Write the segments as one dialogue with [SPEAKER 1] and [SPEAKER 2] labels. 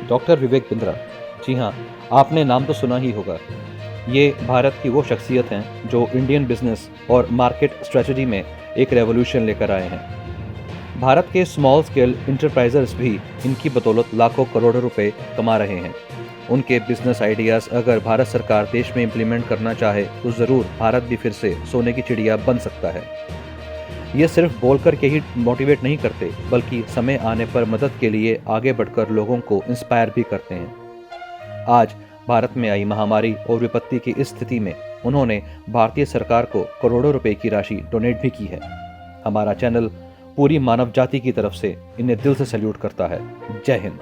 [SPEAKER 1] Doctor Vivek Bindra. जी हाँ, आपने नाम तो सुना ही होगा। ये भारत की वो शख्सियत हैं जो इंडियन बिजनेस और मार्केट स्ट्रेटजी में एक रेवोल्यूशन लेकर आए हैं। भारत के स्मॉल स्केल इंटरप्राइजर्स भी इनकी बदौलत लाखों करोड़ों रुपए कमा रहे हैं। उनके बिजनेस आइडियाज़ अगर भारत सरकार देश में इम्प्लीमेंट करना चाहे तो ज़रूर भारत भी फिर से सोने की चिड़िया बन सकता है। ये सिर्फ बोलकर के ही मोटिवेट नहीं करते, बल्कि समय आने पर मदद के लिए आगे बढ़कर लोगों को इंस्पायर भी करते हैं। आज भारत में आई महामारी और विपत्ति की इस स्थिति में उन्होंने भारतीय सरकार को करोड़ों रुपए की राशि डोनेट भी की है। हमारा चैनल पूरी मानव जाति की तरफ से इन्हें दिल से सैल्यूट करता है। जय हिंद।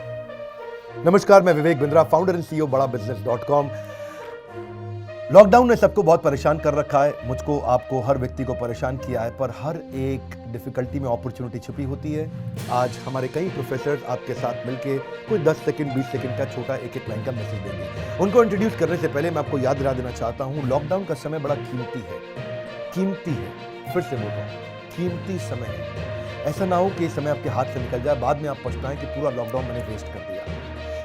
[SPEAKER 2] नमस्कार, मैं Vivek Bindra, founder and CEO badabusiness.com। Lockdown ने सबको बहुत परेशान कर रखा है, मुझको, आपको, हर व्यक्ति को परेशान किया है, पर हर एक डिफिकल्टी में अपॉर्चुनिटी छुपी होती है। आज हमारे कई प्रोफेसर्स आपके साथ मिलके कोई 10 सेकंड 20 सेकंड का छोटा एक लाइन का मैसेज देंगे। उनको इंट्रोड्यूस करने से पहले मैं आपको याद दिला देना चाहता हूँ, लॉकडाउन का समय बड़ा कीमती है। फिर से बोल रहा हूँ, कीमती समय है। ऐसा ना हो कि समय आपके हाथ से निकल जाए, बाद में आप पछताएं कि पूरा लॉकडाउन मैंने वेस्ट कर दिया।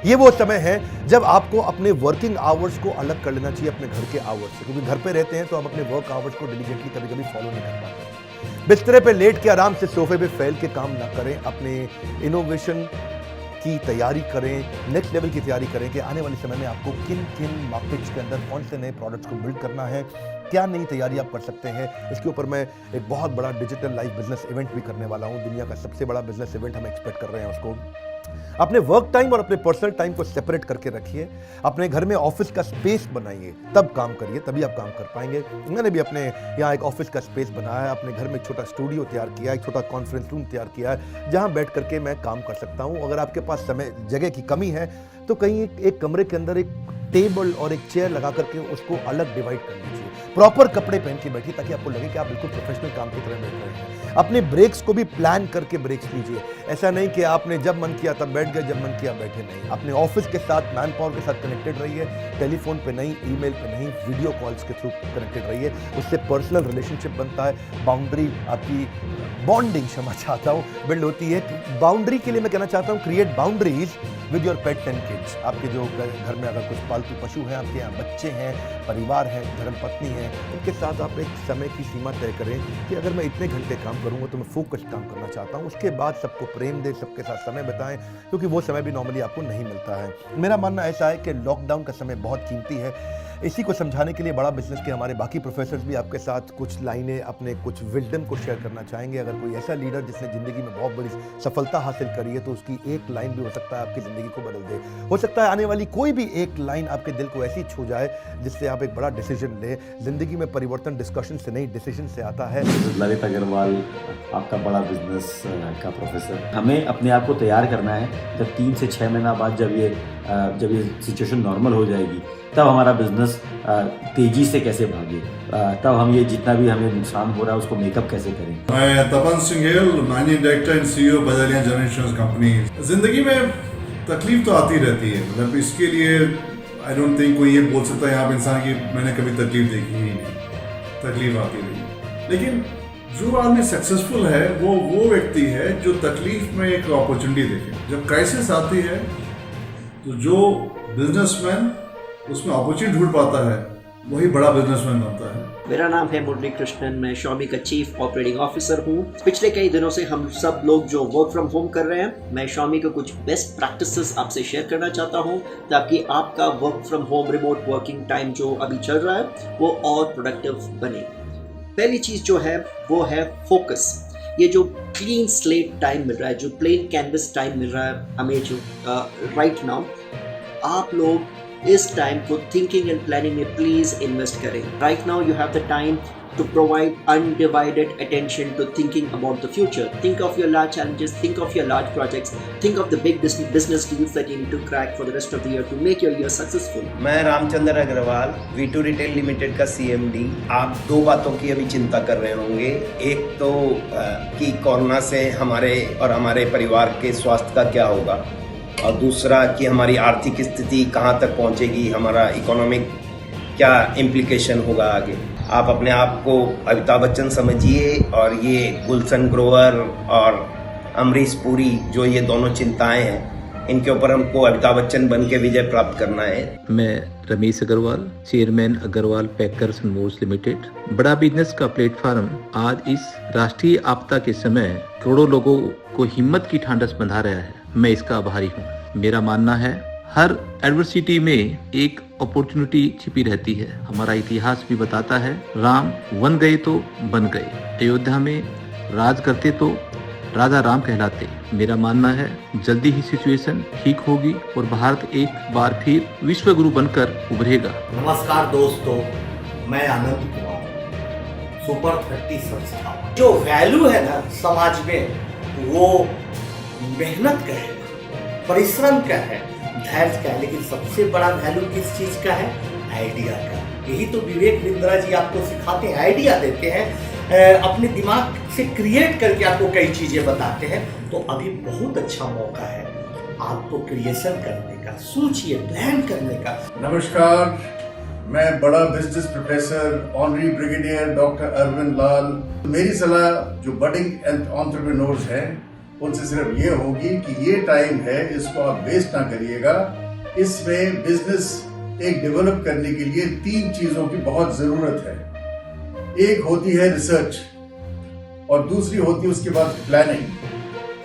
[SPEAKER 2] ये वो समय है जब आपको अपने वर्किंग आवर्स को अलग कर लेना चाहिए अपने घर के आवर्स से, क्योंकि घर पे रहते हैं तो हम अपने वर्क आवर्स को डिलीजेंटली कभी कभी फॉलो नहीं कर पाते। बिस्तरे पे लेट के आराम से सोफे पे फैल के काम ना करें, अपने इनोवेशन की तैयारी करें, नेक्स्ट लेवल की तैयारी करें कि आने वाले समय में आपको किन किन मार्केट्स के अंदर कौन से नए प्रोडक्ट्स को बिल्ड करना है, क्या नई तैयारी आप कर सकते हैं। इसके ऊपर मैं एक बहुत बड़ा डिजिटल लाइव बिजनेस इवेंट भी करने वाला हूं। दुनिया का सबसे बड़ा बिजनेस इवेंट हम एक्सपेक्ट कर रहे हैं उसको। अपने वर्क टाइम और अपने पर्सनल टाइम को सेपरेट करके रखिए। अपने घर में ऑफिस का स्पेस बनाइए, तब काम करिए, तभी आप काम कर पाएंगे। मैंने भी अपने यहाँ एक ऑफिस का स्पेस बनाया है, अपने घर में एक छोटा स्टूडियो तैयार किया है, एक छोटा कॉन्फ्रेंस रूम तैयार किया है, जहाँ बैठ करके मैं काम कर सकता हूँ। अगर आपके पास समय जगह की कमी है तो कहीं एक कमरे के अंदर एक टेबल और एक चेयर लगा करके उसको अलग डिवाइड कर लीजिए। प्रॉपर कपड़े पहन के बैठिए ताकि आपको लगे कि आप बिल्कुल प्रोफेशनल काम की तरह बैठ रहे हैं। अपने ब्रेक्स को भी प्लान करके ब्रेक्स लीजिए। ऐसा नहीं कि आपने जब मन किया तब बैठ गए, जब मन किया बैठे नहीं। अपने ऑफिस के साथ, मैन पावर के साथ कनेक्टेड रहिए। टेलीफोन पे नहीं, ईमेल पे नहीं, वीडियो कॉल्स के थ्रू कनेक्टेड रहिए। उससे पर्सनल रिलेशनशिप बनता है, बाउंड्री आपकी बॉन्डिंग क्षमा चाहता हूँ बिल्ड होती है। बाउंड्री के लिए मैं कहना चाहता हूँ, create boundaries with your pets and kids. आपके जो घर में अगर कुछ पालतू पशु हैं, आपके यहाँ बच्चे हैं, परिवार है, धर्मपत्नी है, उनके साथ आप एक समय की सीमा तय करें कि अगर मैं इतने घंटे काम करूंगा तो मैं फोकस काम करना चाहता हूं। उसके बाद सबको प्रेम दें, सबके साथ समय बिताएं, क्योंकि वो समय भी नॉर्मली आपको नहीं मिलता है। मेरा मानना ऐसा है कि लॉकडाउन का समय बहुत कीमती है। इसी को समझाने के लिए बड़ा बिजनेस के हमारे बाकी प्रोफेसर्स भी आपके साथ कुछ लाइनें, अपने कुछ विजडम को शेयर करना चाहेंगे। अगर कोई ऐसा लीडर जिसने जिंदगी में बहुत बड़ी सफलता हासिल करी है तो उसकी एक लाइन भी हो सकता है आपकी जिंदगी को बदल दे। हो सकता है आने वाली कोई भी एक लाइन आपके दिल को ऐसी छू जाए जिससे आप एक बड़ा डिसीजन लें। जिंदगी में परिवर्तन डिस्कशन से नहीं, डिसीजन से आता है।
[SPEAKER 3] ललित अग्रवाल, आपका बड़ा बिजनेस का प्रोफेसर। हमें अपने आप को तैयार करना है, जब 3 से 6 महीना बाद जब ये सिचुएशन नॉर्मल हो जाएगी, तब हमारा बिजनेस तेजी से कैसे भागे, तब हम ये जितना भी हमें नुकसान हो रहा है उसको मेकअप कैसे करें।
[SPEAKER 4] मैं Tapan Singh Gill, managing director and CEO Bajaj Allianz general insurance company. जिंदगी में तकलीफ तो आती रहती है, मतलब इसके लिए आई डोंट थिंक कोई ये बोल सकता है यहाँ पे इंसान की मैंने कभी तकलीफ देखी ही नहीं। तकलीफ आती रही, लेकिन जो आदमी सक्सेसफुल है वो व्यक्ति है जो तकलीफ में एक अपॉर्चुनिटी देखे। जब क्राइसिस आती है तो जो बिजनेसमैन उसमें अपॉर्चुनिटी ढूंढ पाता है वही बड़ा बिजनेसमैन बनता है।
[SPEAKER 5] मेरा नाम है मुरली कृष्णन, मैं Xiaomi का चीफ ऑपरेटिंग ऑफिसर हूँ। पिछले कई दिनों से हम सब लोग जो वर्क फ्रॉम होम कर रहे हैं, मैं Xiaomi के कुछ बेस्ट प्रैक्टिसेस आपसे शेयर करना चाहता हूँ ताकि आपका work from home remote working time जो अभी चल रहा है वो और प्रोडक्टिव बने। पहली चीज़ जो है वो है फोकस। ये जो क्लीन स्लेट टाइम मिल रहा है, जो प्लेन कैनवस टाइम मिल रहा है हमें जो राइट नाउ, आप लोग इस टाइम को थिंकिंग एंड प्लानिंग में प्लीज इन्वेस्ट करें। Right now you have the time to provide undivided attention to thinking about the future. Think of your large challenges, think of your large projects, think of the big business deals that you need to crack for the rest of the year to make your year successful.
[SPEAKER 6] मैं Ramchandra Agarwal, V2 retail limited का CMD। आप दो बातों की अभी चिंता कर रहे होंगे, एक तो कि कोरोना से हमारे और हमारे परिवार के स्वास्थ्य का क्या होगा, और दूसरा कि हमारी आर्थिक स्थिति कहाँ तक पहुँचेगी, हमारा इकोनॉमिक क्या इम्प्लीकेशन होगा आगे। आप अपने आप को अमिताभ बच्चन समझिए और ये गुलशन ग्रोवर और अमरीश पुरी जो ये दोनों चिंताएं हैं, इनके ऊपर हमको अमिताभ बच्चन बन के विजय प्राप्त करना है।
[SPEAKER 7] मैं Ramesh Agarwal, chairman Agarwal packers and moves limited. बड़ा बिजनेस का प्लेटफॉर्म आज इस राष्ट्रीय आपदा के समय करोड़ों लोगों को हिम्मत की ठांडस बंधा रहा है। मैं इसका आभारी हूँ। मेरा मानना है हर एडवर्सिटी में एक अपॉर्चुनिटी छिपी रहती है। हमारा इतिहास भी बताता है, राम वन गए तो बन गए। अयोध्या में राज करते तो राजा राम कहलाते। मेरा मानना है जल्दी ही सिचुएशन ठीक होगी और भारत एक बार फिर विश्व गुरु बनकर उभरेगा।
[SPEAKER 8] नमस्कार दोस्तों, मैं आनंद कुमार, सुपर 30 संस्था। जो वैल्यू है ना समाज में, वो मेहनत का है, परिश्रम का है, धैर्य का है, लेकिन सबसे बड़ा वैल्यू किस चीज का है? आइडिया का। यही तो विवेक बिंद्रा जी आपको सिखाते हैं, आइडिया देते हैं, अपने दिमाग से क्रिएट करके आपको कई चीजें बताते हैं। तो अभी बहुत अच्छा मौका है आपको क्रिएशन करने का, सोचिए, प्लान करने का।
[SPEAKER 4] नमस्कार, मैं बड़ा business professor honorary brigadier doctor Arvind Lal. मेरी सलाह जो बडिंग एंटरप्रेन्योर्स हैं उनसे सिर्फ ये होगी कि ये टाइम है, इसको आप वेस्ट ना करिएगा। इसमें बिजनेस एक डेवलप करने के लिए 3 चीजों की बहुत जरूरत है। एक होती है रिसर्च, और दूसरी होती है उसके बाद प्लानिंग,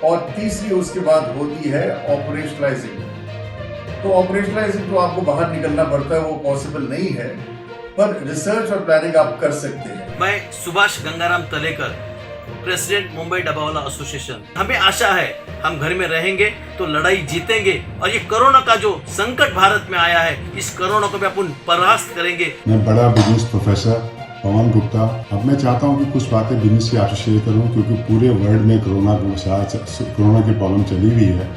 [SPEAKER 4] और तीसरी उसके बाद होती है ऑपरेशनलाइजिंग। तो ऑपरेशनलाइजिंग तो आपको बाहर निकलना पड़ता है, वो पॉसिबल नहीं है, पर रिसर्च और प्लानिंग आप कर सकते हैं।
[SPEAKER 9] मैं सुभाष गंगाराम तलेकर, प्रेसिडेंट मुंबई डब्बावाला एसोसिएशन। हमें आशा है हम घर में रहेंगे तो लड़ाई जीतेंगे, और ये कोरोना का जो संकट भारत में आया है, इस कोरोना को भी अपन परास्त करेंगे।
[SPEAKER 10] मैं बड़ा बिजनेस प्रोफेसर पवन गुप्ता। अब मैं चाहता हूँ कि कुछ बातें बिजनेस की आपसे शेयर करूँ, क्योंकि पूरे वर्ल्ड में कोरोना की प्रॉब्लम चली हुई है।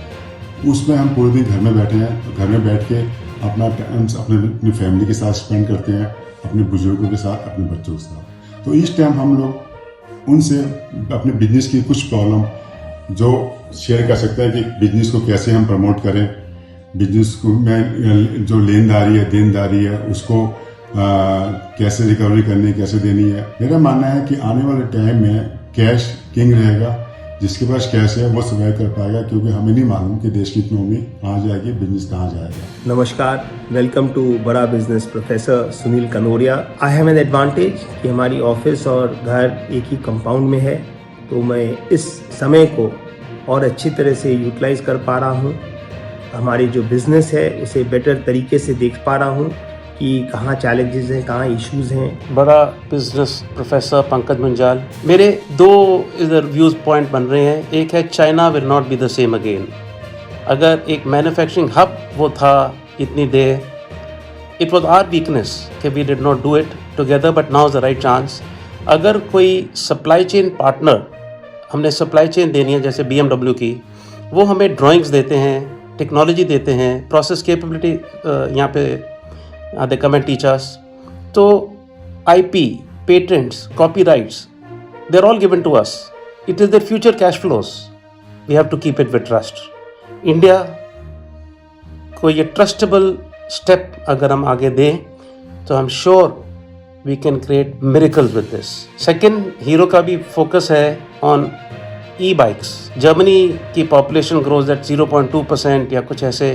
[SPEAKER 10] उसमें हम पूरे दिन घर में बैठे हैं, घर में बैठ के अपना टाइम अपनी फैमिली के साथ स्पेंड करते हैं, अपने बुजुर्गों के साथ, अपने बच्चों के साथ। तो इस टाइम हम लोग उनसे अपने बिजनेस की कुछ प्रॉब्लम जो शेयर कर सकते हैं कि बिजनेस को कैसे हम प्रमोट करें, बिजनेस को में जो लेनदारी है, देनदारी है, उसको कैसे रिकवरी करनी, कैसे देनी है। मेरा मानना है कि आने वाले टाइम में कैश किंग रहेगा। जिसके पास कैश है वो सर्वाइव कर पाएगा, क्योंकि हमें नहीं मालूम कि देश की इकोनॉमी कहाँ जाएगी, बिजनेस कहाँ जाएगा।
[SPEAKER 6] नमस्कार, वेलकम टू बड़ा business professor Sunil Kanoria. I have an advantage कि हमारी ऑफिस और घर एक ही कंपाउंड में है, तो मैं इस समय को और अच्छी तरह से यूटिलाइज कर पा रहा हूँ। हमारी जो बिजनेस है उसे बेटर तरीके से देख पा रहा हूँ कि कहाँ चैलेंजेस हैं, कहाँ इश्यूज हैं।
[SPEAKER 11] बड़ा बिजनेस प्रोफेसर पंकज मंजाल। मेरे 2 इधर व्यूज पॉइंट बन रहे हैं। एक है China will not be the same again. अगर एक मैन्युफैक्चरिंग हब वो था इतनी देर, इट वॉज आवर वीकनेस कि we did not do it together, but now is the right chance. अगर कोई सप्लाई चेन पार्टनर, हमने सप्लाई चेन देनी है जैसे BMW की, वो हमें ड्राइंग्स देते हैं, टेक्नोलॉजी देते हैं, प्रोसेस कैपेबिलिटी यहाँ पे they come and teach us. So IP, patents, copyrights, they're all given to us. It is their future cash flows. We have to keep it with trust. India को ये trustable step अगर हम आगे दें तो I'm sure we can create miracles with this. Second, hero का भी focus है on e-bikes. जर्मनी की population grows at 0.2% या कुछ ऐसे,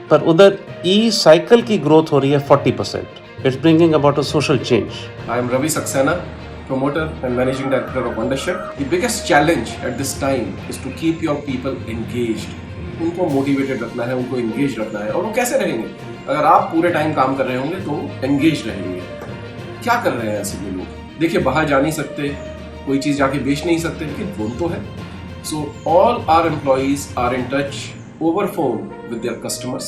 [SPEAKER 11] पर उधर ई-साइकिल की ग्रोथ हो रही है 40%. It's bringing about a social change.
[SPEAKER 12] I am Ravi Saxena, promoter and managing director of Wondership. The biggest challenge at this time is to keep your people engaged. उनको मोटिवेटेड रखना है, उनको एंगेज रखना है। और वो कैसे रहेंगे? अगर आप पूरे टाइम काम कर रहे होंगे तो एंगेज रहेंगे। क्या कर रहे हैं ऐसे भी लोग? देखिए, बाहर जा नहीं सकते, कोई चीज़ जाके बेच नहीं सकते, लेकिन फोन तो है। So all our employees are in touch over phone with their customers.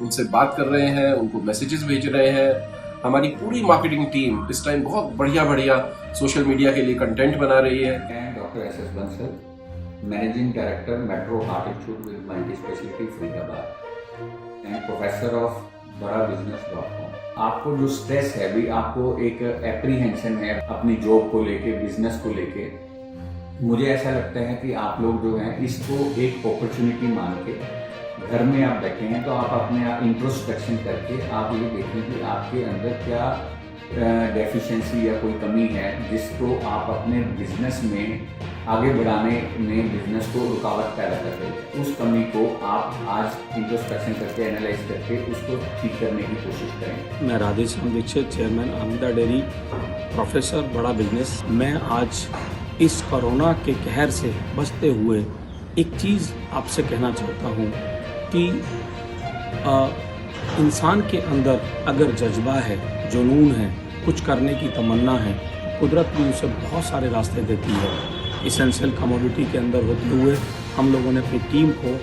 [SPEAKER 12] उनसे बात कर रहे हैं, उनको मैसेजेस भेज रहे हैं। हमारी पूरी मार्केटिंग टीम इस टाइम बहुत बढ़िया सोशल मीडिया के लिए कंटेंट बना रही है।
[SPEAKER 13] Doctor SS Bansal, managing director metro heart institute with multi speciality Faridabad and professor of बड़ा बिजनेस.com। आपको जो स्ट्रेस है भी, आपको एक एप्रीहेंशन है अपनी जॉब को लेके, बिजनेस को लेके, मुझे ऐसा लगता है कि आप लोग जो हैं इसको एक अपॉर्चुनिटी मान के घर में आप बैठे हैं तो आप अपने आप इंट्रोस्पेक्शन करके आप ये देखें कि आपके अंदर क्या डेफिशिएंसी या कोई कमी है जिसको आप अपने बिजनेस में आगे बढ़ाने में बिजनेस को रुकावट पैदा कर रही है। उस कमी को आप आज इंट्रोस्पेक्शन करके एनालाइज करके उसको ठीक करने की कोशिश करें।
[SPEAKER 14] मैं Radheshyam Dikshit, chairman Amida dairy, professor बड़ा बिजनेस। मैं आज इस कोरोना के कहर से बचते हुए एक चीज़ आपसे कहना चाहता हूँ कि इंसान के अंदर अगर जज्बा है, जुनून है, कुछ करने की तमन्ना है, कुदरत भी उसे बहुत सारे रास्ते देती है। इसेंशियल कमोडिटी के अंदर होते हुए हम लोगों ने अपनी टीम को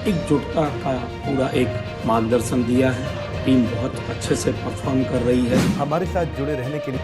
[SPEAKER 14] एकजुटता का पूरा एक मार्गदर्शन दिया है। टीम बहुत अच्छे से परफॉर्म कर रही है।
[SPEAKER 2] हमारे साथ जुड़े रहने के लिए